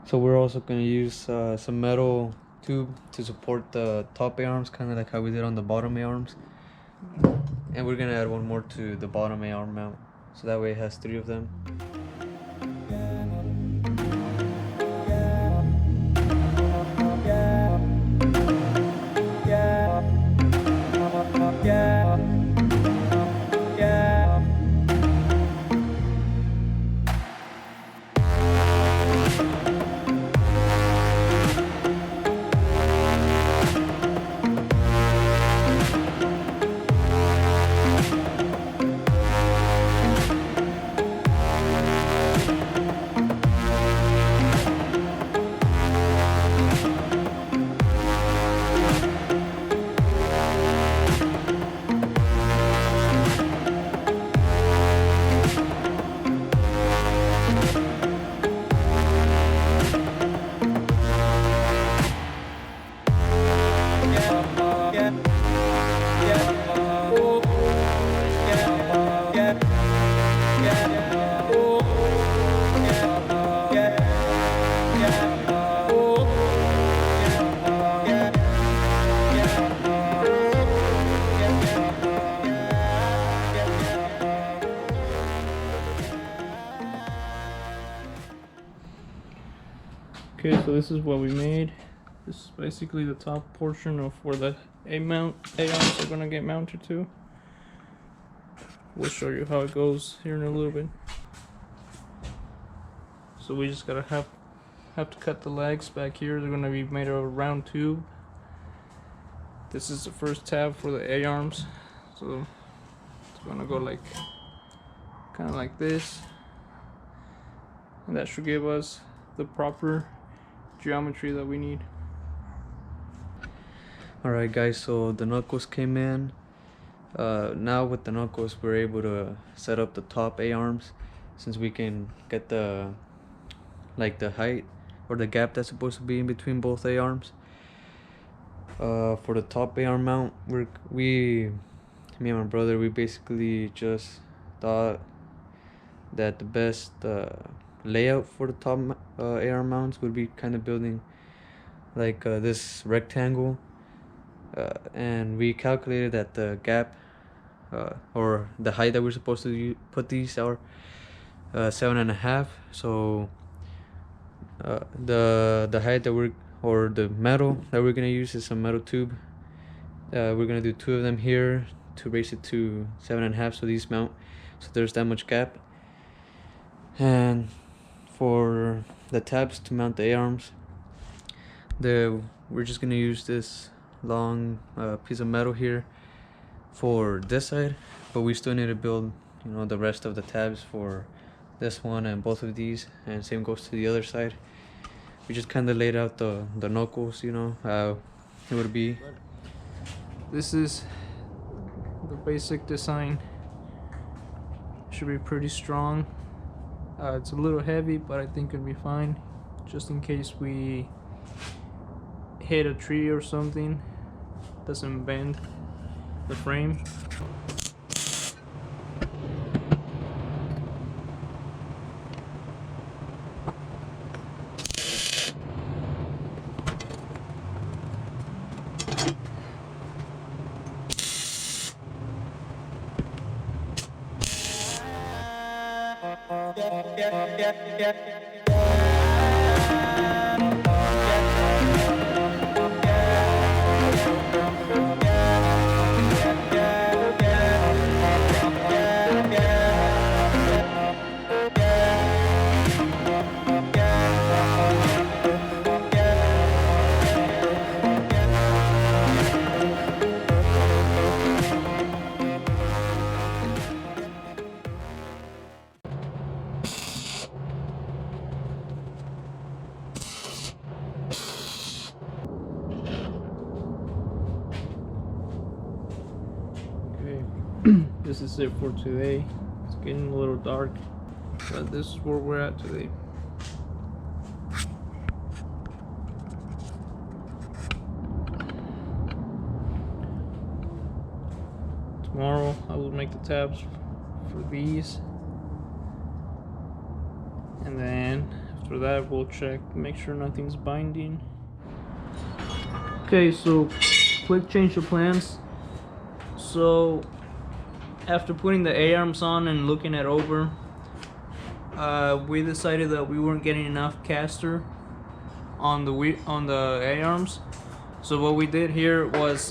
So we're also going to use some metal tube to support the top A-arms, kind of like how we did on the bottom A-arms. And we're going to add one more to the bottom A-arm mount, so that way it has 3 of them. Okay, so this is what we made. This is basically the top portion of where the A-arms are gonna get mounted to. We'll show you how it goes here in a little bit. So we just gotta have to cut the legs back here. They're gonna be made of a round tube. This is the first tab for the A-arms. So it's gonna go like kind of like this, and that should give us the proper geometry that we need. Alright guys, so the knuckles came in. Now with the knuckles we're able to set up the top A-arms, since we can get the height or the gap that's supposed to be in between both A-arms. For the top A-arm mount, me and my brother, we basically just thought that the best layout for the top A-arm mounts would be kind of building like this rectangle, and we calculated that the gap or the height that we're supposed to put these are 7.5. So the height that the metal that we're gonna use is some metal tube. We're gonna do 2 of them here to raise it to 7.5, so these mount, so there's that much gap. And for the tabs to mount the A-arms, we're just gonna use this long piece of metal here for this side, but we still need to build, the rest of the tabs for this one and both of these, and same goes to the other side. We just kind of laid out the knuckles, how it would be. This is the basic design. Should be pretty strong. It's a little heavy, but I think it'll be fine, just in case we hit a tree or something. Doesn't bend the frame. This is it for today. It's getting a little dark, but this is where we're at today. Tomorrow I will make the tabs for these, and then after for that we'll check, make sure nothing's binding. Okay, so quick change of plans. So after putting the A-arms on and looking it over, we decided that we weren't getting enough caster on the A-arms. So what we did here was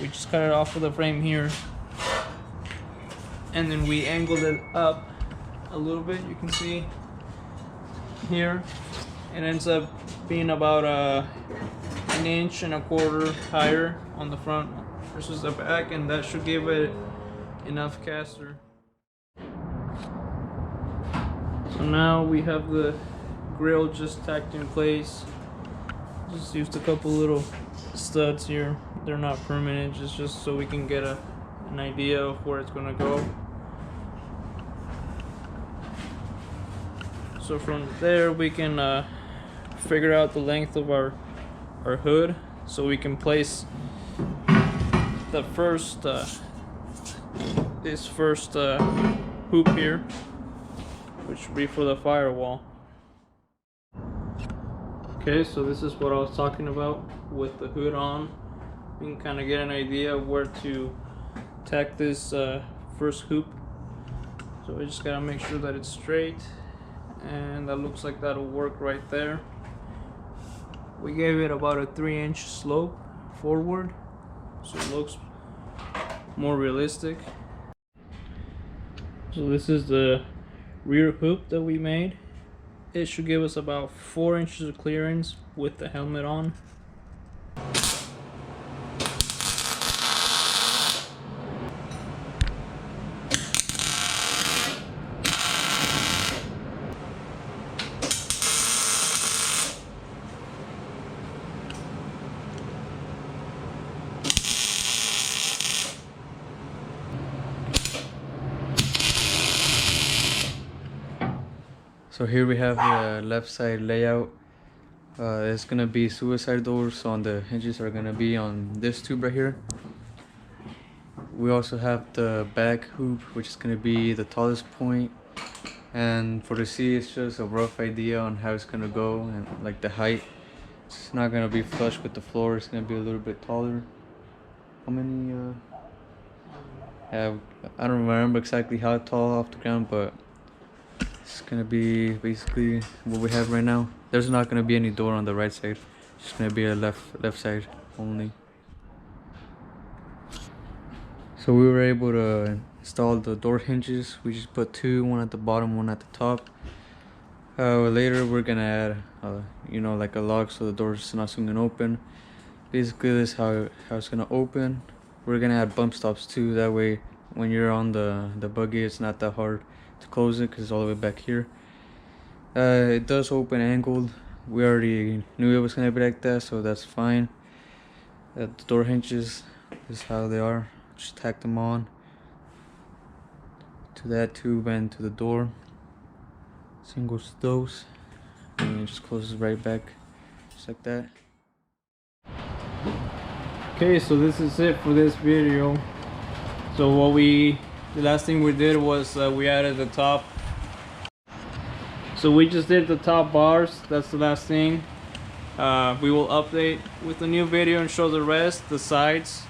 we just cut it off of the frame here, and then we angled it up a little bit. You can see here it ends up being about an inch and a quarter higher on the front versus the back, and that should give it enough caster. So now we have the grill just tacked in place. Just used a couple little studs here. They're not permanent, just so we can get an idea of where it's gonna go. So from there we can figure out the length of our hood, so we can place the first this first hoop here, which will be for the firewall. Okay, so this is what I was talking about with the hood on. You can kind of get an idea of where to tack this first hoop. So we just gotta make sure that it's straight, and that looks like that'll work right there. We gave it about a 3-inch slope forward, so it looks more realistic. So this is the rear hoop that we made. It should give us about 4 inches of clearance with the helmet on. So here we have the left side layout. It's gonna be suicide doors, so on the hinges are gonna be on this tube right here. We also have the back hoop, which is gonna be the tallest point. And for the C, it's just a rough idea on how it's gonna go and like the height. It's not gonna be flush with the floor. It's gonna be a little bit taller. How many? I don't remember exactly how tall off the ground, but it's gonna be basically what we have right now. There's not gonna be any door on the right side. It's just gonna be a left side only. So we were able to install the door hinges. We just put two, one at the bottom, one at the top. Later we're gonna add, like a lock so the door's not soon gonna open. Basically, this is how it's gonna open. We're gonna add bump stops too. That way, when you're on the buggy, it's not that hard to close it because it's all the way back here. It does open angled. We already knew it was gonna be like that, so that's fine. The door hinges is how they are. Just tack them on to that tube and to the door. Same goes to those, and it just closes right back, just like that. Okay, so this is it for this video. So the last thing we did was we added the top. So we just did the top bars. That's the last thing. We will update with a new video and show the rest, the sides.